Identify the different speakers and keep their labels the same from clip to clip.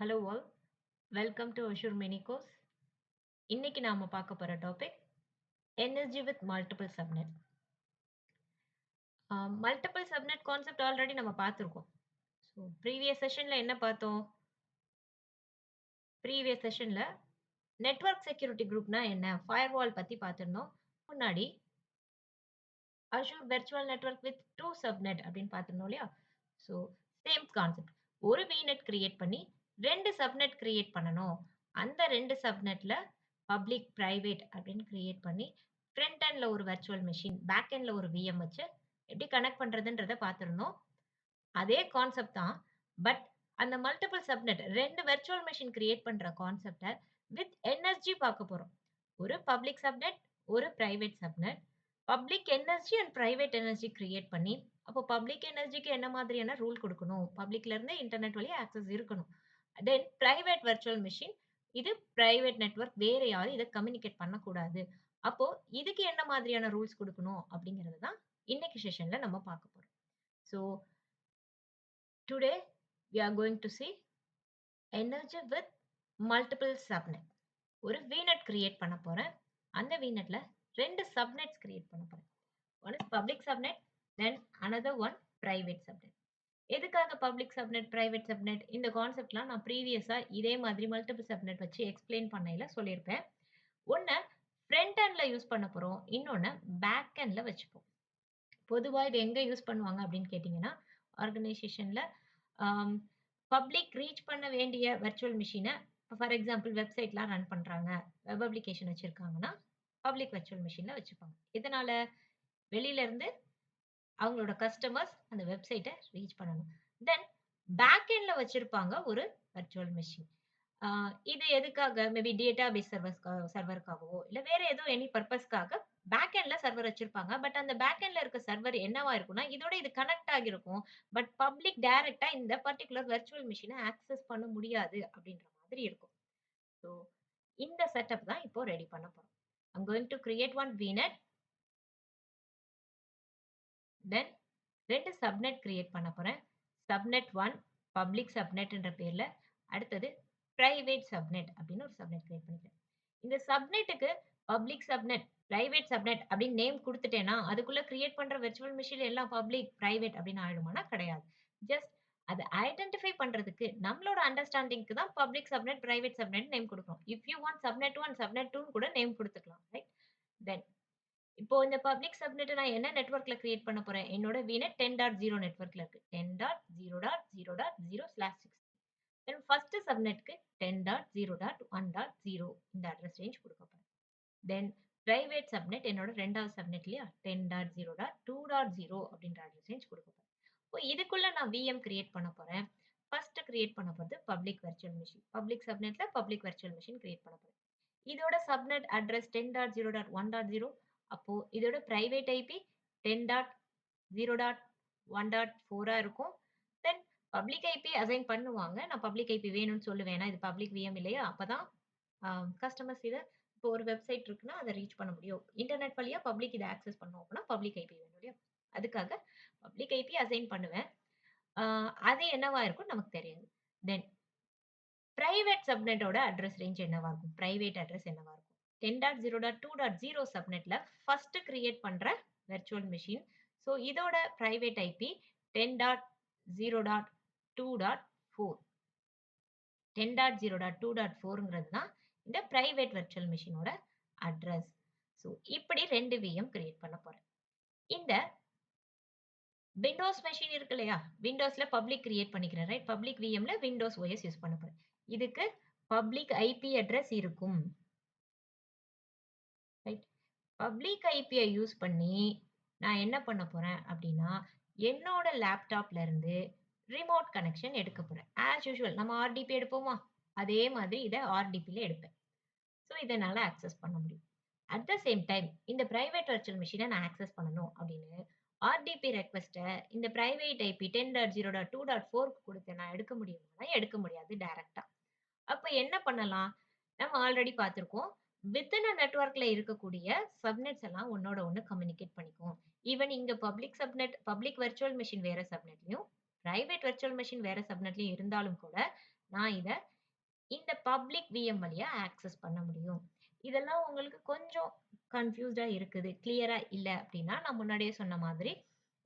Speaker 1: Hello all, welcome to Azure mini course. இன்னைக்கு நாம பார்க்க போற topic energy with multiple subnet. Multiple subnet concept already நம்ம பார்த்துருக்கோம். ஸோ ப்ரீவியஸ் செஷன்ல என்ன பார்த்தோம்? ப்ரீவியஸ் செஷன்ல நெட்வொர்க் செக்யூரிட்டி குரூப்னா என்ன, ஃபயர்வால் பத்தி பார்த்திருந்தோம். முன்னாடி Azure virtual network with two subnet அப்படின்னு பார்த்திருந்தோம் இல்லையா? So same concept. ஒரு விநெட் கிரியேட் பண்ணி ரெண்டு சப்நெட் கிரியேட் பண்ணணும். அந்த ரெண்டு சப்நெட்ல பப்ளிக் பிரைவேட் அப்படின்னு கிரியேட் பண்ணி ஃப்ரண்ட் எண்ட்ல ஒரு வெர்ச்சுவல் மெஷின், பேக் எண்ட்ல ஒரு விஎம் வச்சு எப்படி கனெக்ட் பண்றதுன்றத பார்த்திருந்தோம். அதே கான்செப்ட் தான். பட் அந்த மல்டிபிள் சப்நெட் ரெண்டு வெர்ச்சுவல் மெஷின் கிரியேட் பண்ற கான்செப்ட வித் எனர்ஜி பார்க்க போறோம். ஒரு பப்ளிக் சப்நெட், ஒரு private subnet. Public energy and private energy create பண்ணி, அப்போ பப்ளிக் எனர்ஜிக்கு என்ன மாதிரியான ரூல் குடுக்கணும்? பப்ளிக்ல இருந்து இன்டர்நெட் வழியா ஆக்சஸ் இருக்கணும். தென் பிரைவேட் வெர்ச்சுவல் மெஷின், இது பிரைவேட் நெட்வொர்க், வேற யாரும் இத கம்யூனிகேட் பண்ணக்கூடாது. அப்போ இதுக்கு என்ன மாதிரியான ரூல்ஸ் குடுக்கணும்? அப்படிங்கிறது தான் இன்னைக்கு செஷன்ல நம்ம பார்க்க போறோம். So today we are going to see energy with multiple subnet. ஒரு விநெட் கிரியேட் பண்ண போறேன். அந்த விநெட்ல ரெண்டு சப்நெட்ஸ் கிரியேட் பண்ண போறேன். One is public subnet, then another one private subnet. எதுக்காக பப்ளிக் சப்நெட், பிரைவேட் சப்நெட்? இந்த கான்செப்ட்லாம் நான் ப்ரீவியஸா இதே மாதிரி மல்டிபிள் சப்நெட் வச்சு எக்ஸ்பிளைன் பண்ணையில சொல்லியிருப்பேன். ஒண்ண ஃப்ரண்ட் எண்ட்ல யூஸ் பண்ண போறோம். இன்னொன்னு பேக் எண்ட்ல வச்சுப்போம். பொதுவா இது எங்க யூஸ் பண்ணுவாங்க அப்படின்னு கேட்டீங்கன்னா, ஆர்கனைசேஷன்ல ஆம், பப்ளிக் ரீச் பண்ண வேண்டிய வெர்ச்சுவல் மெஷின, ஃபார் எக்ஸாம்பிள் வெப்சைட்லாம் ரன் பண்றாங்க, வெப் அப்ளிகேஷன் வச்சிருக்காங்கன்னா, பப்ளிக் வெர்ச்சுவல் மெஷின்ல வச்சுப்பாங்க. இதனால வெளியில இருந்து அவங்களோட கஸ்டமர்ஸ் அந்த வெப்சைட்ட ரீச் பண்ணணும். தென் பேக் எண்ட்ல வச்சிருப்பாங்க ஒரு வெர்ச்சுவல் மெஷின். ஆ இது எதுக்காக? மேபி டேட்டாபேஸ் சர்வருக்காகவோ, இல்ல வேற ஏதோ எனி பர்ப்பஸ்க்காக பேக் எண்ட்ல சர்வர் வச்சிருப்பாங்க. பட் அந்த பேக் எண்ட்ல இருக்க சர்வர் என்னவா இருக்கும்னா, இதோட இது கனெக்ட் ஆகியிருக்கும். பட் பப்ளிக் டைரக்ட்டா இந்த பர்ட்டிகுலர் வெர்ச்சுவல் மெஷின ஆக்சஸ் பண்ண முடியாது அப்படின்ற மாதிரி இருக்கும். ஸோ இந்த செட்டப் தான் இப்போ ரெடி பண்ண போறோம். I am going to create one VNet. Then 2 subnet create பண்ண போறேன். சப்நெட் 1 பப்ளிக் சப்நெட்ன்ற பேர்ல, அடுத்தது பிரைவேட் சப்நெட் அப்படின்னு ஒரு சப்நெட் கிரியேட் பண்ணிக்கிறேன். இந்த சப்நெட்டுக்கு பப்ளிக் சப்நெட், பிரைவேட் சப்நெட் அப்படின்னு நேம் குடுத்துட்டேன்னா, அதுக்குள்ள கிரியேட் பண்ற வெர்ச்சுவல் மெஷின் எல்லாம் பப்ளிக், பிரைவேட் அப்படின்னு ஆயிடுமானா கிடையாது. ஜஸ்ட் அத ஐடென்டிஃபை பண்றதுக்கு நம்மளோட அண்டர்ஸ்டாண்டிங்க்கு தான் public subnet, private subnet name குடுக்குறோம். If you want subnet 1, subnet 2 கூட நேம் குடுத்துக்கலாம். ரைட்? தென் இப்போ இந்த பப்ளிக் சப்நெட்ட நான் என்ன நெட்வொர்க்ல கிரியேட் பண்ண போறேன்? என்னோட விநெட் 10.0 நெட்வொர்க்ல இருக்கு. 10.0.0.0/6. தென் ஃபர்ஸ்ட் சப்நெட்க்கு 10.0.1.0 இந்த அட்ரஸ் ரேஞ்ச் குடுக்க போறேன். தென் பிரைவேட் சப்நெட் என்னோட 2வது சப்நெட் இல்லையா? 10.0.2.0 அப்படின்ற அட்ரஸ் ரேஞ்ச் குடுக்க போறேன். இப்போ இதுக்குள்ள நான் விஎம் கிரியேட் பண்ண போறேன். ஃபர்ஸ்ட் கிரியேட் பண்ண போறது பப்ளிக் வெர்ச்சுவல் மெஷின். பப்ளிக் சப்நெட்ல பப்ளிக் வெர்ச்சுவல் மெஷின் கிரியேட் பண்ண போறேன். இதோட சப்நெட் அட்ரஸ் 10.0.1.0. அப்போ இதோட பிரைவேட் ஐபி 10.0.1.4 இருக்கும். தென் பப்ளிக் ஐபி அசைன் பண்ணுவாங்க. நான் பப்ளிக் ஐபி வேணும்னு சொல்லுவேன். ஏன்னா இது பப்ளிக் விஎம் இல்லையா? அப்பதான் கஸ்டமர்ஸ் இத இப்போ ஒரு வெப்சைட் இருக்குன்னா அத ரீச் பண்ண முடியும். இன்டர்நெட் வழியா பப்ளிக் இத ஆக்சஸ் பண்ணணும் அப்படின்னா பப்ளிக் ஐபி வேணும் இல்லையா? அதுக்காக பப்ளிக் ஐபி அசைன் பண்ணுவேன். ஆ அது என்னவா இருக்கும்னு நமக்கு தெரியாது. தென் பிரைவேட் சப்நெட்டோட அட்ரஸ் ரேஞ்ச் என்னவா இருக்கும்? பிரைவேட் அட்ரஸ் என்னவா இருக்கும்? 10.0.2.0 சப்நெட்ல ஃபர்ஸ்ட் கிரியேட் பண்ற வெர்ச்சுவல் மெஷின். ஸோ இதோட பிரைவேட் ஐபி 10.0.2.4. 10.0.2.4ங்கிறது தான் இந்த பிரைவேட் வெர்ச்சுவல் மெஷினோட அட்ரஸ். ஸோ இப்படி 2 விஎம் கிரியேட் பண்ண போறேன். இந்த விண்டோஸ் மெஷின் இருக்கு இல்லையா? விண்டோஸ்ல பப்ளிக் கிரியேட் பண்ணிக்கிறேன். ரைட்? பப்ளிக் விஎம்ல விண்டோஸ் ஓஎஸ் யூஸ் பண்ண போறேன். இதுக்கு பப்ளிக் ஐபி அட்ரஸ் இருக்கும். ரைட்? பப்ளிக் ஐபிய யூஸ் பண்ணி நான் என்ன பண்ண போறேன் அப்படின்னா, என்னோட லேப்டாப்ல இருந்து ரிமோட் கனெக்ஷன் எடுக்க போறேன். ஆஸ் யூசுவல் நம்ம ஆர்டிபி எடுப்போமா? அதே மாதிரி இத ஆர்டிபில எடுப்பேன். ஸோ இத என்னால ஆக்சஸ் பண்ண முடியும். அட் த சேம் டைம் இந்த பிரைவேட் வெர்ச்சுவல் மெஷின நான் ஆக்சஸ் பண்ணணும் அப்படின்னு ஆர்டிபி ரெக்வெஸ்ட்ட இந்த பிரைவேட் ஐபி 10.0.2.4க்கு குடுத்து நான் எடுக்க முடியுமானா, எடுக்க முடியாது டைரக்ட்டா. அப்ப என்ன பண்ணலாம்? நம்ம ஆல்ரெடி பார்த்திருக்கோம். வித்தின் அ நெட்வொர்க்ல இருக்கக்கூடிய சப்நெட்ஸ் எல்லாம் ஒண்ணோட ஒண்ணு கம்யூனிகேட் பண்ணிக்கும். ஈவன் இங்க public subnet, public virtual machine வேற சப்நெட்லயும், பிரைவேட் வெர்ச்சுவல் மெஷின் வேற சப்நெட்லயும் இருந்தாலும் கூட, நான் இத இந்த பப்ளிக் விஎம் வழியா ஆக்சஸ் பண்ண முடியும். இதெல்லாம் உங்களுக்கு கொஞ்சம் கன்ஃப்யூஸ்டா இருக்குது. கிளியரா இல்ல அப்டின்னா, நான் முன்னாடியே சொன்ன மாதிரி,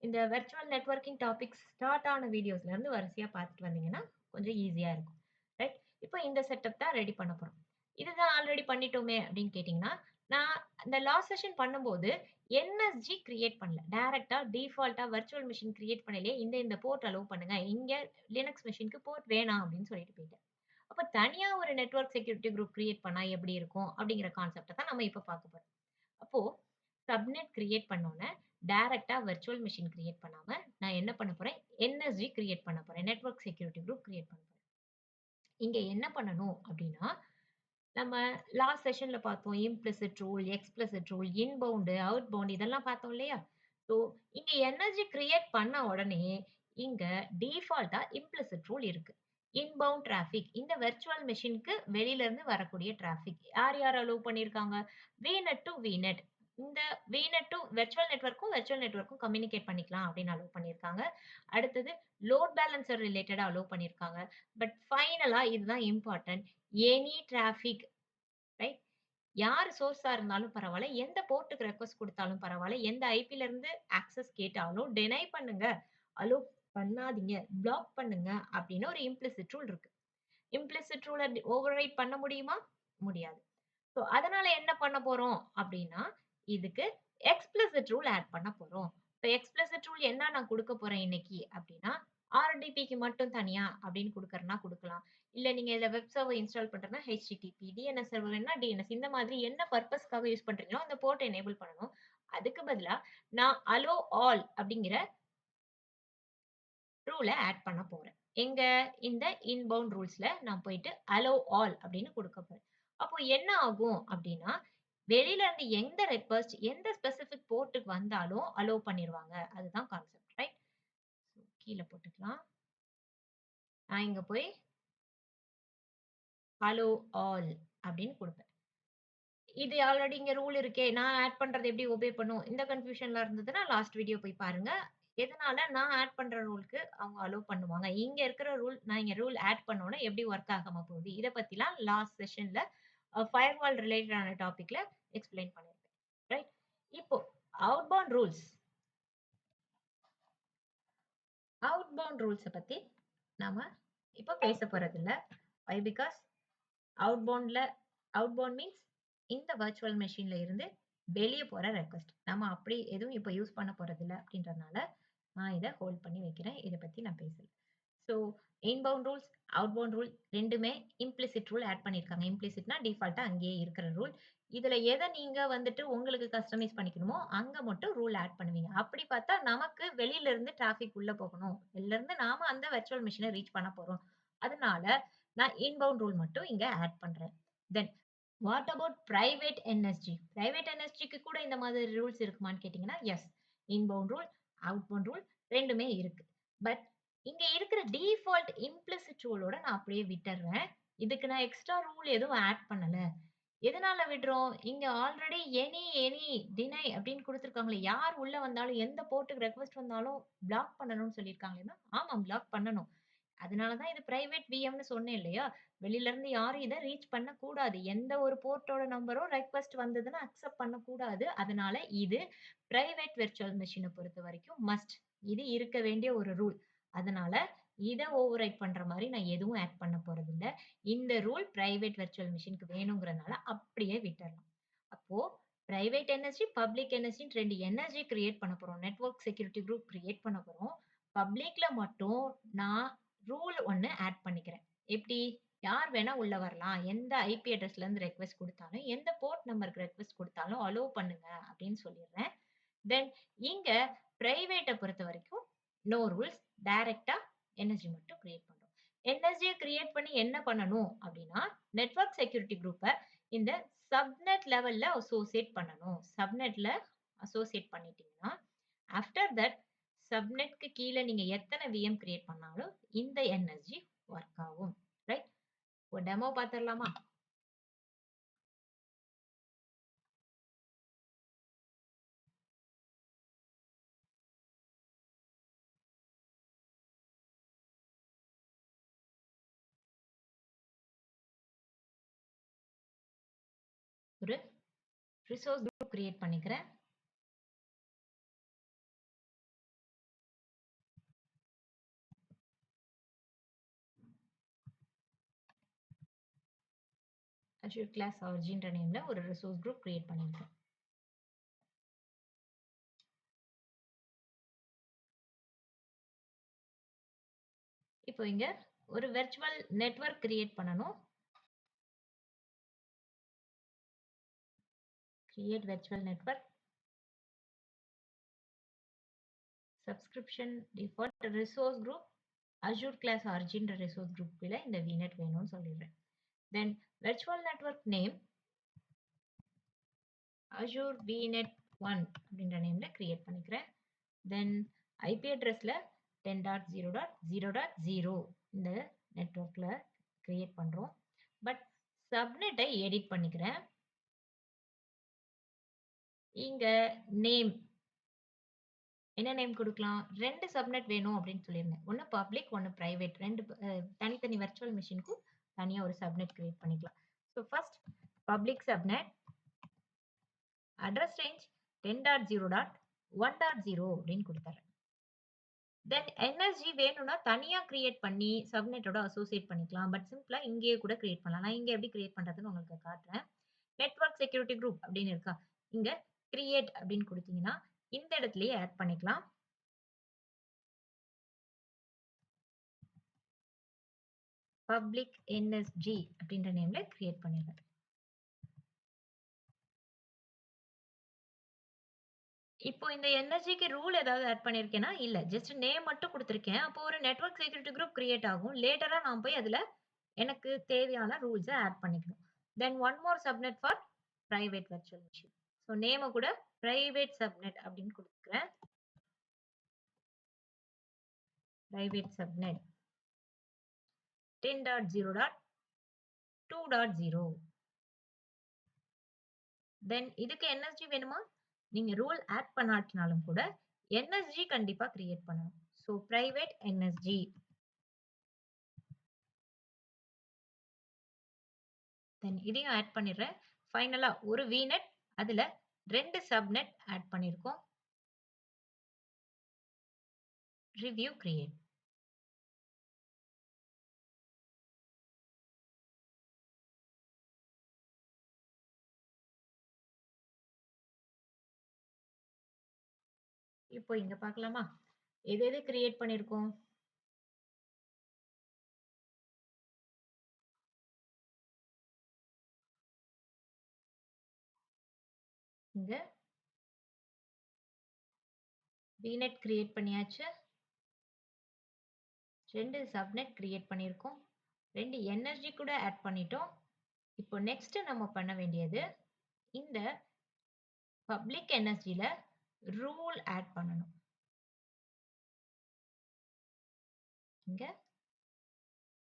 Speaker 1: இந்த வெர்ச்சுவல் நெட்வொர்க்கிங் டாபிக்ஸ் ஸ்டார்ட் ஆன வீடியோஸ்ல இருந்து வரிசையா பார்த்துட்டு வந்தீங்கன்னா, கொஞ்சம் ஈஸியா இருக்கும். ரைட்? இப்போ இந்த செட்டப் தான் ரெடி பண்ண போறோம். இதுதான் ஆல்ரெடி பண்ணிட்டோமே அப்டின்னு கேட்டீங்கன்னா, நான் இந்த லாஸ்ட் செஷன் பண்ணும்போது என்எஸ்ஜி கிரியேட் பண்ணல. டைரக்ட்டா டிஃபால்ட்டா வெர்ச்சுவல் மெஷின் கிரியேட் பண்ணலயே, இந்த போர்ட் அலோவ் பண்ணுங்க. இங்க லினக்ஸ் மெஷின்க்கு போர்ட் வேணாம் அப்டின்னு சொல்லிட்டு போயிட்டேன். அப்ப தனியா ஒரு நெட்வொர்க் செக்யூரிட்டி குரூப் கிரியேட் பண்ணா எப்படி இருக்கும்? அப்படிங்கிற கான்செப்ட்ட தான் நம்ம இப்ப பார்க்க போறோம். அப்போ சப்நெட் கிரியேட் பண்ணோனே, டைரக்ட்டா வெர்ச்சுவல் மெஷின் கிரியேட் பண்ணாம, நான் என்ன பண்ண போறேன்? என்எஸ்ஜி கிரியேட் பண்ண போறேன். நெட்வொர்க் செக்யூரிட்டி குரூப் கிரியேட் பண்ண போறேன். இங்க என்ன பண்ணணும் அப்படின்னா, நம்ம லாஸ்ட் செஷன்ல பார்த்தோம். Implicit rule, explicit rule, inbound, outbound இதெல்லாம் பார்த்தோம் இல்லையா? ஸோ இங்க எனர்ஜி கிரியேட் பண்ண உடனே, இங்க டிஃபால்ட்டா இம்ப்ளிசிட் ரூல் இருக்கு. இன்பவுண்ட் டிராபிக் இந்த வெர்ச்சுவல் மெஷின்க்கு வெளியில இருந்து வரக்கூடிய டிராபிக். யார் யார் அலோவ் பண்ணியிருக்காங்க? VNet to VNet. இந்த விநெட் டூ வெர்ச்சுவல் நெட்வொர்க்கும் கம்யூனிகேட் பண்ணிக்கலாம் அப்படின்னு அலோவ் பண்ணியிருக்காங்க. அடுத்தது லோட் பேலன்சர் ரிலேட்டடா அலோவ் பண்ணியிருக்காங்க. பட் ஃபைனலா இதுதான் இம்பார்ட்டன்ட். Any traffic right? யார் சோர்ஸா இருந்தாலும் பரவால்ல. எந்த போர்ட்க்கு ரெக்வெஸ்ட் குடுத்தாலும் பரவால்ல. எந்த ஐபில இருந்து ஆக்சஸ் கேட்டாலும் டினை பண்ணுங்க. அலோ பண்ணாதீங்க. பிளாக் பண்ணுங்க அப்படின்னு ஒரு இம்ப்ளிசிட் ரூல் இருக்கு. இம்ப்ளிசிட் ரூல ஓவர்ரைட் பண்ண முடியுமா? முடியாது. சோ, அதனால என்ன பண்ண போறோம் அப்டின்னா, இதுக்கு எக்ஸ்பிளிசிட் ரூல் ஆட் பண்ண போறோம். இப்ப எக்ஸ்பிளிசிட் ரூல் என்ன நான் குடுக்க போறேன் இன்னைக்கு அப்டின்னா, ஆர்டிபிக்கு மட்டும் தனியா அப்டின்னு குடுக்கறனா குடுக்கலாம். இல்ல நீங்க இதுல வெப் சர்வர் இன்ஸ்டால் பண்றதுனா ஹெச்டிடிபி, டிஎன்எஸ் சர்வர் வேணும்னா டிஎன்எஸ் இந்த மாதிரி என்ன பர்ப்பஸ்க்காக யூஸ் பண்றீங்களோ அந்த போர்ட்ட எனேபிள் பண்ணணும். அதுக்கு பதிலா நான் அலோ ஆல் அப்டிங்கிற ரூல ஆட் பண்ண போறேன். எங்க? இந்த இன்பவுண்ட் ரூல்ஸ்ல நான் போயிட்டு அலோ ஆல் அப்படின்னு குடுக்க போறேன். அப்போ என்ன ஆகும் அப்படின்னா, வெளியில இருந்து எந்த ரெக்வெஸ்ட் எந்த ஸ்பெசிபிக் போர்ட்க்கு வந்தாலும் அலோவ் பண்ணிருவாங்க. அதுதான் கான்செப்ட் ரைட்? கீழ போட்டுக்கலாம். நான் இங்க போய் அலோ ஆல் அப்படின்னு குடுப்பேன். இது ஆல்ரெடி இங்க ரூல் இருக்கே. நான் ஆட் பண்றது எப்படி ஒபே பண்ணும்? இந்த கன்ஃப்யூஷன்ல இருந்ததுன்னா லாஸ்ட் வீடியோ போய் பாருங்க. எதனால நான் ஆட் பண்ற ரூல்க்கு அவங்க அலோவ் பண்ணுவாங்க. இங்க இருக்கிற ரூல் நான் இங்க ரூல் ஆட் பண்ணோனே எப்படி வொர்க் ஆகாம போகுது. இத பத்திலாம் லாஸ்ட் செஷன்ல ஃபயர்வால் ரிலேட்டடான டாபிக்ல எக்ஸ்ப்ளைன் பண்ணியிருப்பேன். ரைட்? இப்போ அவுட்பவுண்ட் ரூல்ஸ். அவுட்பவுண்ட் ரூல்ஸ பத்தி நாம இப்ப பேச போறதில்ல. வை? பிகாஸ் அவுட்பவுண்ட்ல அவுட்பவுண்ட் மீன்ஸ் இந்த வர்ச்சுவல் மெஷின்ல இருந்து வெளிய போற ரெக்வெஸ்ட். நம்ம அப்படி எதுவும் இப்ப யூஸ் பண்ண போறதில்ல அப்படின்றதுனால, நான் இத ஹோல்ட் பண்ணி வைக்கிறேன். இத பத்தி நான் பேசல. So inbound rules, outbound rule 2மே இம்ப்ளிசிட் ரூல் ஆட் பண்ணியிருக்காங்க. இம்ப்ளிசிட்னா டிஃபால்ட்டா அங்கேயே இருக்கிற ரூல். இதுல எத நீங்க வந்துட்டு உங்களுக்கு கஸ்டமைஸ் பண்ணிக்கணுமோ, அங்க மட்டும் ரூல் ஆட் பண்ணுவீங்க. அப்படி பார்த்தா நமக்கு வெளியில இருந்து டிராபிக் உள்ள போகணும். வெளில இருந்து நாம அந்த வர்ச்சுவல் மெஷின ரீச் பண்ண போறோம். அதனால நான் இன்பவுண்ட் ரூல் மட்டும் இங்க ஆட் பண்றேன். Then what about private NSG? Private என்எஸ்ஜிக்கு கூட இந்த மாதிரி ரூல்ஸ் இருக்குமான்னு கேட்டீங்கன்னா, yes. Inbound rule, outbound rule 2மே இருக்கு. பட் இங்க இருக்கிற டிஃபால்ட் இம்ப்ளிசிட் ரூலோட நான் அப்படியே விட்டுர்றேன். இதுக்கு நான் எக்ஸ்ட்ரா ரூல் எதுவும் ஆட் பண்ணல. எதனால விடுறோம்? இங்க ஆல்ரெடி எனி டினை அப்படின்னு குடுத்துருக்காங்களே. யார் உள்ள வந்தாலும், எந்த போர்ட்க்கு ரெக்வெஸ்ட் வந்தாலும் பிளாக் பண்ணணும்னு சொல்லியிருக்காங்களேன்னா, ஆமா பிளாக் பண்ணணும். அதனால தான் இது பிரைவேட் விஎம்ன்னு சொன்னேன் இல்லையா? வெளியில இருந்து யாரும் இத ரீச் பண்ணக்கூடாது. எந்த ஒரு போர்ட்டோட நம்பரும் ரெக்வெஸ்ட் வந்ததுன்னா அக்செப்ட் பண்ணக்கூடாது. அதனால இது பிரைவேட் விர்ச்சுவல் மெஷின பொறுத்தவரைக்கும் மஸ்ட். இது இருக்க வேண்டிய ஒரு ரூல். அதனால இத ஓவர்ரைட் பண்ற மாரி நான் எதுவும் ஆட் பண்ண போறதில்ல. இந்த ரூல் பிரைவேட் விர்ச்சுவல் மெஷின்க்கு வேணுங்கிறனால அப்படியே விட்டுறலாம். அப்போ பிரைவேட் என்எஸ்ஜி, பப்ளிக் என்எஸ்ஜின்னு 2 என்எஸ்ஜி கிரியேட் பண்ண போறோம். நெட்வொர்க் செக்யூரிட்டி குரூப் கிரியேட் பண்ண போறோம். பப்ளிக்ல மட்டும் நான் ரூல் ஒண்ணு ஆட் பண்ணிக்கிறேன். எப்படி? யார் வேணா உள்ள வரலாம். எந்த ஐபி அட்ரஸ்ல இருந்து ரெக்வெஸ்ட் குடுத்தாலும், எந்த போர்ட் நம்பருக்கு ரெக்வெஸ்ட் குடுத்தாலும் அலோவ் பண்ணுங்க அப்படின்னு சொல்லிடுறேன். தென் இங்க பிரைவேட்ட பொறுத்தவரைக்கும் நோ ரூல்ஸ். டைரக்ட்டா என்எஸ்ஜி மட்டும் கிரியேட் பண்றோம். என்எஸ்ஜிய கிரியேட் பண்ணி என்ன பண்ணணும் அப்படின்னா, நெட்வொர்க் செக்யூரிட்டி குரூப்ப இந்த சப்நெட் லெவல்ல அசோசியேட் பண்ணணும். சப்நெட்ல அசோசியேட் பண்ணிட்டீங்கன்னா, ஆஃப்டர் தட் சப்நெட்க்கு கீழ நீங்க எத்தன விஎம் கிரியேட் பண்ணாலும் இந்த என்எஸ்ஜி வொர்க் ஆகும். ரைட்? ஒரு டெமோ பார்த்துரலாமா? ஒரு ரிசோர்ஸ் குரூப் கிரியேட் பண்ணிக்கிறேன். Azure Class Origin நேம்ல ஒரு ரிசோர்ஸ் குரூப் கிரியேட் பண்ணிருக்கேன். இப்போ இங்க ஒரு வெர்ச்சுவல் நெட்வொர்க் கிரியேட் பண்ணனும். Create virtual network. Subscription default resource group Azure Class Origin resource குரூப்ல இந்த VNet வேணும்னு சொல்லிடுறேன். Then virtual network name Azure VNet 1 அப்படின்ற நேம்ல கிரியேட் பண்ணிக்கிறேன். Then IP addressல 10.0.0.0 இந்த நெட்வொர்க்ல கிரியேட் பண்றோம். பட் சப்நெட்டை எடிட் பண்ணிக்கிறேன். இங்க நேம் என்ன நேம் கொடுக்கலாம்? 2 சப்நெட் வேணும் அப்படின்னு சொல்லியிருந்தேன். ஒன்னு பப்ளிக், ஒன்னு பிரைவேட். 2 தனித்தனி வெர்ச்சுவல் மெஷினுக்கும் தனியா ஒரு சப்நெட் கிரியேட் பண்ணிக்கலாம். So first public subnet address range 10.0.1.0 அப்படின்னு கொடுத்துறேன். தென் NSG வேணும்னா தனியா கிரியேட் பண்ணி சப்நெட்டோட அசோசியேட் பண்ணிக்கலாம். பட் சிம்பிளா இங்கேயே கூட கிரியேட் பண்ணலாம். நான் இங்க எப்படி கிரியேட் பண்றதுன்னு உங்களுக்கு காட்டுறேன். நெட்வொர்க் செக்யூரிட்டி குரூப் அப்படின்னு இருக்கா? இங்க கிரியேட் அப்படின்னு கொடுத்தீங்கன்னா இந்த இடத்துலயே ஆட் பண்ணிக்கலாம். பப்ளிக் NSG அப்படின்ற நேம்ல கிரியேட் பண்ணிடுறேன். இப்போ இந்த NSGக்கு ரூல் ஏதாவது ஆட் பண்ணிருக்கேனா? இல்ல. ஜஸ்ட் நேம் மட்டும் கொடுத்திருக்கேன். அப்போ ஒரு நெட்வொர்க் செக்யூரிட்டி குரூப் கிரியேட் ஆகும். லேட்டரா நான் போய் அதுல எனக்கு தேவையான ரூல்ஸ ஆட் பண்ணிக்கணும். Then one more subnet for private virtual machine. So நேம கூட பிரைவேட் சப்நெட் அப்படின்னு கொடுத்துக்கிறேன். Private subnet 10.0.2.0. தென் இதுக்கு NSG வேணுமா? நீங்க ரூல் ஆட் பண்ணாட்டினாலும் கூட NSG கண்டிப்பா கிரியேட் பண்ணணும். So private NSG. தென் இதையும் ஆட் பண்ணிடுறேன். ஃபைனலா ஒரு VNet அதுல 2 சப்நெட் ஆட் பண்ணிருக்கோம். Review create. இப்போ இங்க பார்க்கலாமா? எது எது கிரியேட் பண்ணிருக்கோம்? இங்க VNet கிரியேட் பண்ணியாச்சு. 2 சப்நெட் கிரியேட் பண்ணியிருக்கோம். 2 NSG கூட ஆட் பண்ணிட்டோம். இப்போ நெக்ஸ்ட் நம்ம பண்ண வேண்டியது இந்த பப்ளிக் NSGல ரூல் ஆட் பண்ணணும். இங்க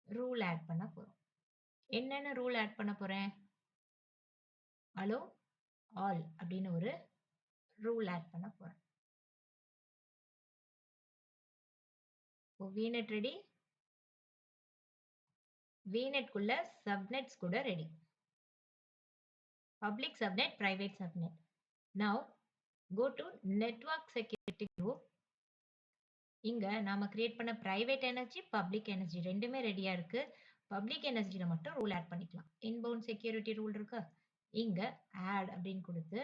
Speaker 1: ரூல் ஆட் பண்ண போறோம். என்னென்ன ரூல் ஆட் பண்ண போறேன்? அலோ ஆல் அப்படின்னு ஒரு ரூல் ஆட் பண்ண போறேன். VNet ready. VNet குள்ள சப்நெட்ஸ் கூட ready. Public subnet, private subnet. Now go to network security group. இங்க நாம கிரியேட் பண்ண பிரைவேட் எனர்ஜி, பப்ளிக் எனர்ஜி ரெண்டுமே ரெடியா இருக்கு. பப்ளிக் எனர்ஜில மட்டும் ரூல் ஆட் பண்ணிக்கலாம். இன்பவுண்ட் செக்யூரிட்டி ரூல் இருக்கா? இங்க ஆட் அப்படின்னு கொடுத்து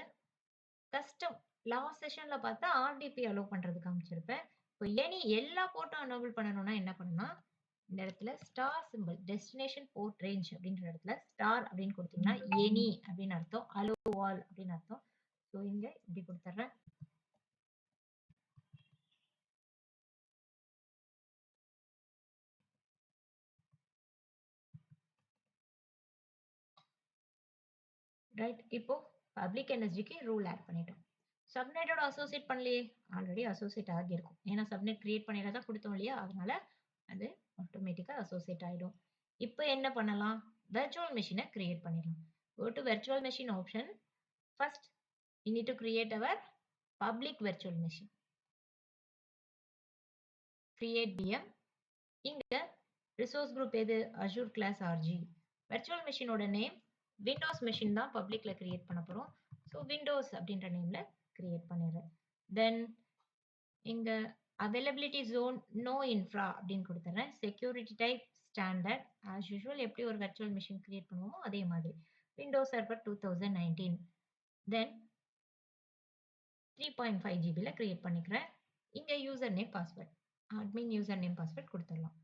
Speaker 1: கஸ்டம் லாஸ்ட் செஷன்ல பார்த்தா RDP அலோவ் பண்றது காமிச்சிருப்பேன். இப்போ எனி எல்லா போர்ட்டும் எனேபிள் பண்ணணும்னா என்ன பண்ணணும்னா இந்த இடத்துல star simple destination port range அப்படின்ற இடத்துல ஸ்டார் அப்படின்னு கொடுத்தீங்கன்னா எனி அப்படின்னு அர்த்தம், அலோவ் ஆல் அப்படின்னு அர்த்தம். ஸோ இங்க இப்படி கொடுத்துட்றேன். ரைட். இப்போ பப்ளிக் எனர்ஜிக்கு ரூல் ஆட் பண்ணிட்டோம். சப்நெட்டோட அசோசியேட் பண்ணலையே, ஆல்ரெடி அசோசியேட் ஆகியிருக்கும். ஏன்னா சப்நெட் கிரியேட் பண்ணி தான் கொடுத்தோம் இல்லையா, அதனால அது ஆட்டோமேட்டிக்கா அசோசியேட் ஆயிடும். இப்போ என்ன பண்ணலாம்? வெர்ச்சுவல் மெஷினை கிரியேட் பண்ணிடலாம். Go to virtual machine option. First, we need to create our public virtual machine. Create VM. இங்க resource group எது? Azure Class RG. Virtual machine ஓட நேம் விண்டோஸ் மெஷின் தான் பப்ளிக்ல கிரியேட் பண்ண போறோம். ஸோ விண்டோஸ் அப்படின்ற நேம்ல கிரியேட் பண்ணிடுறேன். தென் இங்க அவைலபிலிட்டி ஜோன் நோ இன்ஃப்ரா அப்படின்னு கொடுத்துறேன். Security type standard as usual எப்படி ஒரு வெர்ச்சுவல் மிஷின் கிரியேட் பண்ணுவோமோ அதே மாதிரி விண்டோஸ் சர்வர் 2019. தென் 3.5 ஜிபில கிரியேட் பண்ணிக்கிறேன். இங்க user name password admin user name password கொடுத்துடலாம்.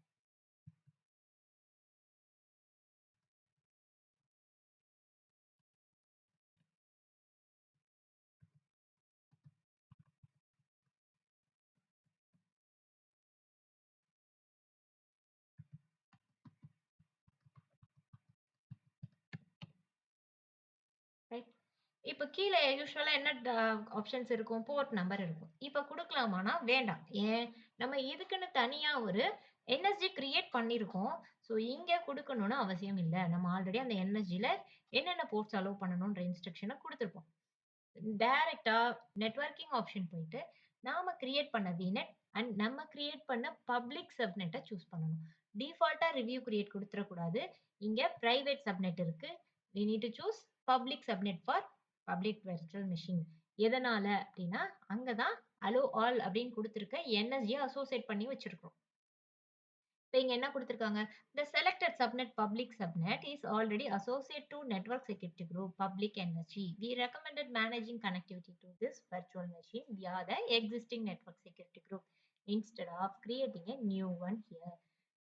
Speaker 1: ரைட். இப்ப கீழ யூசுவலா என்ன ஆப்ஷன்ஸ் இருக்கும்? போர்ட் நம்பர் இருக்கும். இப்ப குடுக்கலாமான்னா, வேண்டாம். ஏன்? நம்ம இதுக்குன்னு தனியா ஒரு என்எஸ்ஜி கிரியேட் பண்ணியிருக்கோம். ஸோ இங்க குடுக்கணும்னு அவசியம் இல்ல. நம்ம ஆல்ரெடி அந்த என்எஸ்ஜில என்னென்ன போர்ட்ஸ் அலோவ் பண்ணணும்ன்ற இன்ஸ்ட்ரக்ஷன குடுத்துருப்போம். டைரக்ட்டா நெட்வொர்க்கிங் ஆப்ஷன் போயிட்டு, நாம கிரியேட் பண்ண வினெட் அண்ட் நம்ம கிரியேட் பண்ண பப்ளிக் சப்நெட்ட சூஸ் பண்ணணும். டிஃபால்ட்டா ரிவ்யூ கிரியேட் குடுத்துறக்கூடாது. இங்க பிரைவேட் சப்நெட் இருக்கு. we need to choose public subnet for public virtual machine. எதனால அப்டின்னா, அங்க தான் அலோ ஆல் அப்டின்னு குடுத்திருக்க என்எஸ்ஜிய அசோசியேட் பண்ணி வச்சிருக்கிறோம். இப்ப இங்க என்ன குடுத்திருக்காங்க? The selected subnet public subnet is already associated to network security group public NSG. We recommended managing connectivity to this virtual machine via the existing network security group instead of creating a new one here.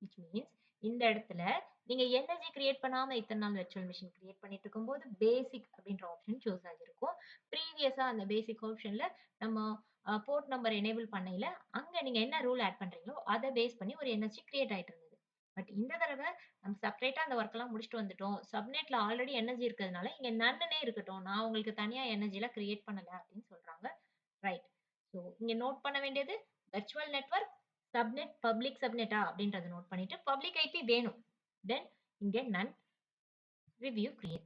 Speaker 1: Which means இந்த இடத்துல நீங்க NSG create பண்ணாம இத்தனை நாள் virtual machine create பண்ணிட்டு இருக்கும்போது பேசிக் அப்படின்ற option choose ஆகிருக்கும். ப்ரீவியஸா அந்த பேசிக் ஆப்ஷன்ல நம்ம போர்ட் நம்பர் எனேபிள் பண்ணையில அங்க நீங்க என்ன ரூல் ஆட் பண்றீங்களோ அதை பேஸ் பண்ணி ஒரு என்எஸ்ஜி கிரியேட் ஆயிட்டு இருந்தது. பட் இந்த தடவை நம்ம செப்பரேட்டா அந்த ஒர்க் எல்லாம் முடிச்சுட்டு வந்துட்டோம். சப்நெட்ல ஆல்ரெடி என்எஸ்ஜி இருக்கிறதுனால இங்க நன்னே இருக்கட்டும். நான் உங்களுக்கு தனியா என்எஸ்ஜில கிரியேட் பண்ணல அப்படின்னு சொல்றாங்க. ரைட். ஸோ இங்க நோட் பண்ண வேண்டியது வெர்ச்சுவல் நெட்வொர்க் சப்நெட் பப்ளிக் சப்நெட்டா அப்படின்றத நோட் பண்ணிட்டு பப்ளிக் ஐபி வேணும். தென் இங்க நன் ரிவ்யூ கிரியேட்.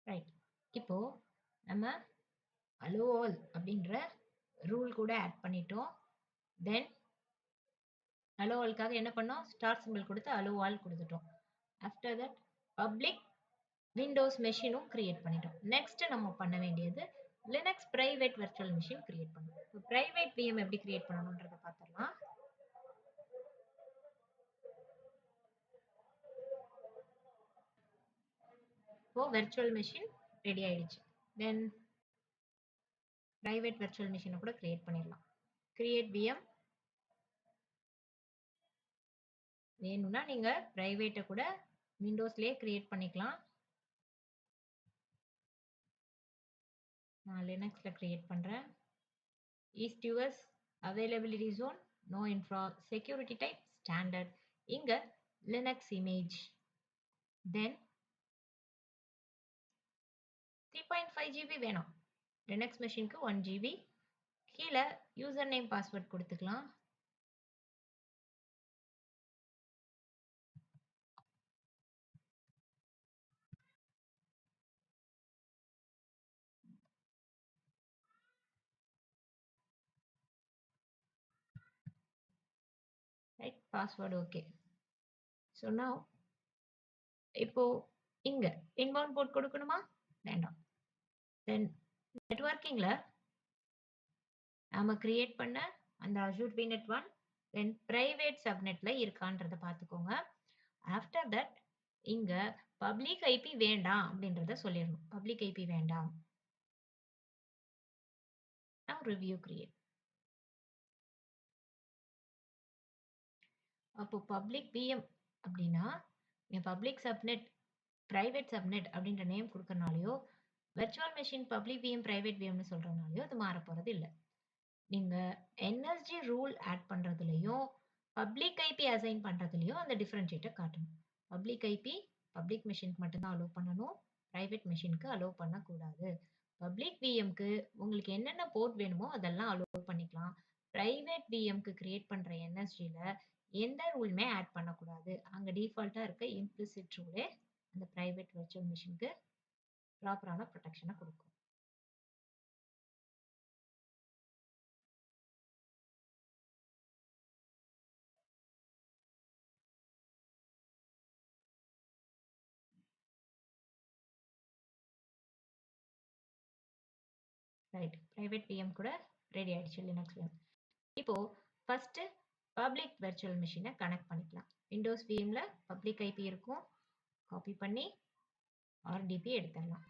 Speaker 1: ரைட். இப்போ நம்ம அலோ ஆல் அப்படின்ற ரூல் கூட ஆட் பண்ணிட்டோம். தென் அலோ ஆல்க்காக என்ன பண்ணோம்? ஸ்டார் சிம்பிள் கொடுத்து அலோ ஆல் கொடுத்துட்டோம். ஆஃப்டர் தட் பப்ளிக் விண்டோஸ் மெஷினும் கிரியேட் பண்ணிட்டோம். நெக்ஸ்ட் நம்ம பண்ண வேண்டியது Linux private virtual machine create பண்ணணும். பிரைவேட் விஎம் எப்படி கிரியேட் பண்ணணும்ன்றத பார்த்துடலாம். இப்போ வெர்ச்சுவல் மிஷின் ரெடி ஆயிடுச்சு. தென் பிரைவேட் வெர்ச்சுவல் மிஷினை கூட கிரியேட் பண்ணிடலாம். கிரியேட் விஎம் வேணும்னா நீங்க பிரைவேட்டை கூட விண்டோஸ்லயே கிரியேட் பண்ணிக்கலாம். நான் லினக்ஸ்ல கிரியேட் பண்றேன். East US availability zone no infra security type standard. இங்க லினக்ஸ் இமேஜ். தென் 3.5 ஜிபி வேணும். லினக்ஸ் மெஷினுக்கு 1 ஜிபி. கீழே யூசர் நேம் பாஸ்வேர்ட் கொடுத்துக்கலாம். Right. Password okay. So now இப்போ இங்க இன்பவுண்ட் போர்ட் கொடுக்கணுமா? வேண்டாம். தென் நெட்வொர்க்கிங்ல நாம கிரியேட் பண்ண அந்த அஷூர் VNet 1 தென் பிரைவேட் சப்நெட்ல இருக்கான்றத பார்த்துக்கோங்க. ஆஃப்டர் தட் இங்க பப்ளிக் ஐபி வேண்டாம் அப்படின்றத சொல்லிடணும். பப்ளிக் ஐபி வேண்டாம். Now review create. அப்போ பப்ளிக் விஎம் அப்படின்னா பப்ளிக் சப்நெட் பிரைவேட் சப்நெட் அப்படின்ற நேம் கொடுக்கறனாலயோ virtual machine public VM, private விஎம்னு சொல்றதுனாலயும் அது மாற போறது இல்ல. நீங்க என்எஸ்ஜி ரூல் ஆட் பண்றதுலயும், பப்ளிக் ஐபி அசைன் பண்றதுலயும் அந்த டிஃபரன்ஷியேட்ட காட்டணும். பப்ளிக் ஐபி பப்ளிக் மெஷினுக்கு மட்டும் தான் அலோவ் பண்ணணும். பிரைவேட் மெஷினுக்கு அலோவ் பண்ணக்கூடாது. பப்ளிக் விஎம்க்கு உங்களுக்கு என்னென்ன போர்ட் வேணுமோ அதெல்லாம் அலோவ் பண்ணிக்கலாம். பிரைவேட் விஎம்க்கு கிரியேட் பண்ற என்எஸ்ஜில எந்த ரூலுமே ஆட் பண்ணக்கூடாது. அங்க டிஃபால்ட்டா இருக்க இம்ப்ளிசிட் ரூலே அந்த பிரைவேட் வெர்ச்சுவல் மெஷினுக்கு ப்ராப்பரான ப்ரொடெக்ஷனை கொடுக்கும். ரைட். பிரைவேட் விஎம் கூட ரெடி ஆயிடுச்சு லினக்ஸ் விஎம். இப்போ ஃபர்ஸ்ட் பப்ளிக் வெர்ச்சுவல் மெஷினை கனெக்ட் பண்ணிக்கலாம். விண்டோஸ் விஎம்ல பப்ளிக் ஐபி இருக்கும். காப்பி பண்ணி ஆர்டிபி எடுத்துடலாம்.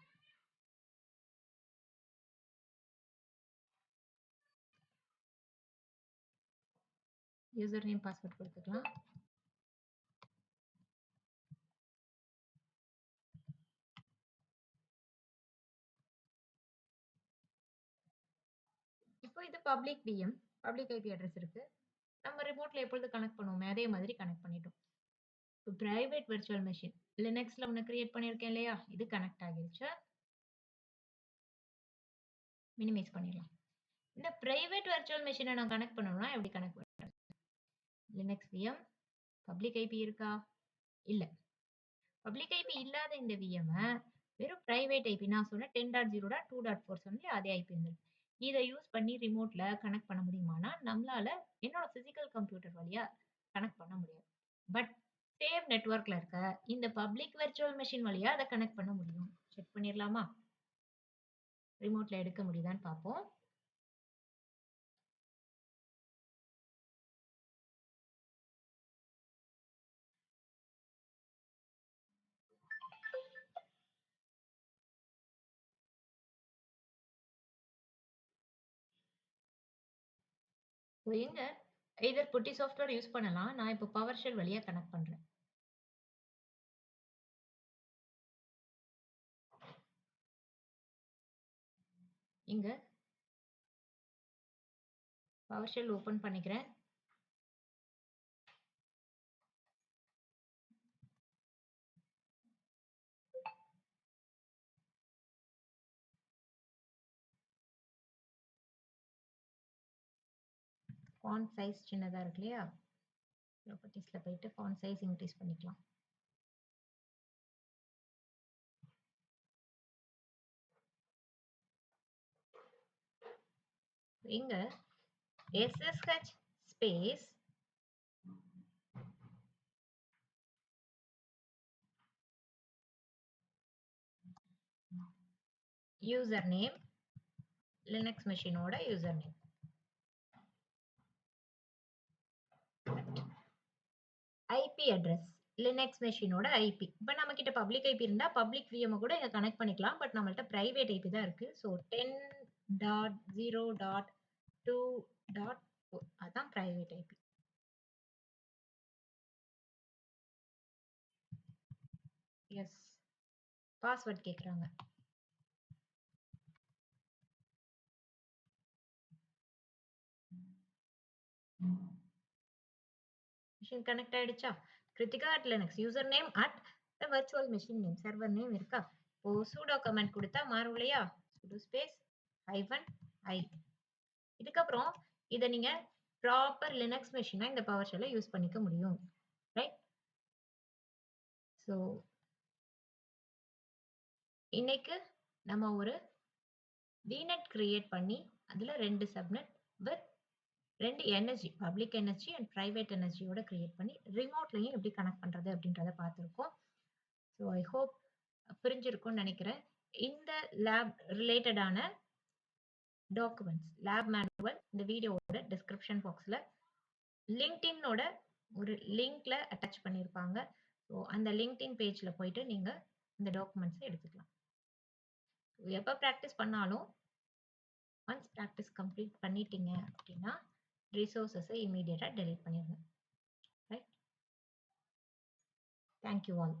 Speaker 1: யூசர் நேம் பாஸ்வேர்ட் கொடுத்துக்கலாம். இப்போ இது public VM, public IP address இருக்கு. நம்ம ரிமோட்ல எப்பொழுது கனெக்ட் பண்ணுவோமே அதே மாதிரி கனெக்ட் பண்ணிட்டோம். இப்போ பிரைவேட் வெர்ச்சுவல் மெஷின் லினக்ஸ்ல ஒன்று கிரியேட் பண்ணியிருக்கேன் இல்லையா, இது கனெக்ட் ஆகிடுச்சு. மினிமைஸ் பண்ணிடலாம். இந்த பிரைவேட் வெர்ச்சுவல் மெஷினை நான் கனெக்ட் பண்ணணும்னா எப்படி கனெக்ட் பண்றது? லினக்ஸ் விஎம் பப்ளிக் ஐபி இருக்கா? இல்ல. பப்ளிக் ஐபி இல்லாத இந்த விஎம் வெறும் பிரைவேட் ஐபி நான் சொன்ன 10.0.2.4 சொன்னேன் அதே ஐபி இருந்தது. இதை யூஸ் பண்ணி ரிமோட்ல கனெக்ட் பண்ண முடியுமானா நம்மளால என்னோட பிசிக்கல் கம்ப்யூட்டர் வழியா கனெக்ட் பண்ண முடியாது. பட் சேவ் நெட்வொர்க்ல இருக்க இந்த பப்ளிக் வெர்ச்சுவல் மெஷின் வழியா அதை கனெக்ட் பண்ண முடியும். செக் பண்ணிடலாமா? ரிமோட்ல எடுக்க முடியுதான்னு பார்ப்போம். எங்க எய்தர் புட்டி சாஃப்ட்வேர் யூஸ் பண்ணலாம். நான் இப்போ பவர் ஷெல் வழியா கனெக்ட் பண்றேன். இங்க பவர் ஷெல் ஓபன் பண்ணிக்கிறேன். ஃபாண்ட் சைஸ் சின்னதா இருக்கு இல்லையா, ப்ராப்பர்ட்டிஸ்ல போயிட்டு ஃபாண்ட் சைஸ் இன்க்ரீஸ் பண்ணிக்கலாம். இங்க SSH space user name, Linux மெஷினோட user name, IP address Linux மெஷினோட ஐபி. இப்போ நம்ம கிட்ட பப்ளிக் ஐபி இருந்தா பப்ளிக் விஎம் கூட இங்க கனெக்ட் பண்ணிக்கலாம். பட் நம்மள்ட்ட பிரைவேட் ஐபி தான் இருக்கு. ஸோ 10.0.2.4 அதான் பிரைவேட் ஐபி. எஸ், பாஸ்வேர்ட் கேக்குறாங்க. மிஷின் கனெக்ட் ஆயிடுச்சா? Kiruthika at Linux user name at the virtual machine name, server name இருக்கா? இப்போ சூடோ கமெண்ட் கொடுத்தா மாறும் இல்லையா? Sudo space -i. இதுக்கப்புறம் இதை நீங்க ப்ராப்பர் லினக்ஸ் மெஷினா இந்த பவர் ஷெல்லை யூஸ் பண்ணிக்க முடியும். ரைட்? ஸோ இன்னைக்கு நம்ம ஒரு VNet கிரியேட் பண்ணி அதுல 2 subnet with 2 NSG, public NSG and private என்எஸ்ஜியோட கிரியேட் பண்ணி ரிமோட்லையும் எப்படி கனெக்ட் பண்றது அப்படின்றத பார்த்துருக்கோம். ஸோ ஐ ஹோப் புரிஞ்சிருக்கும்னு நினைக்கிறேன். இந்த லேப் ரிலேட்டடான டாக்குமெண்ட்ஸ், லேப் மேனுவல் இந்த வீடியோவோட டிஸ்கிரிப்ஷன் பாக்ஸ்ல லிங்க்டின்னோட ஒரு லிங்க்ல அட்டாச் பண்ணியிருப்பாங்க. ஸோ அந்த லிங்க்டின் பேஜ்ல போயிட்டு நீங்க இந்த டாக்குமெண்ட்ஸை எடுத்துக்கலாம். எப்போ ப்ராக்டிஸ் பண்ணாலும் ஒன்ஸ் ப்ராக்டிஸ் கம்ப்ளீட் பண்ணிட்டீங்க அப்படின்னா ரிசோர்ஸஸை இமீடியட்டாக டெலீட் பண்ணிடுங்க. ரைட்? Thank you all.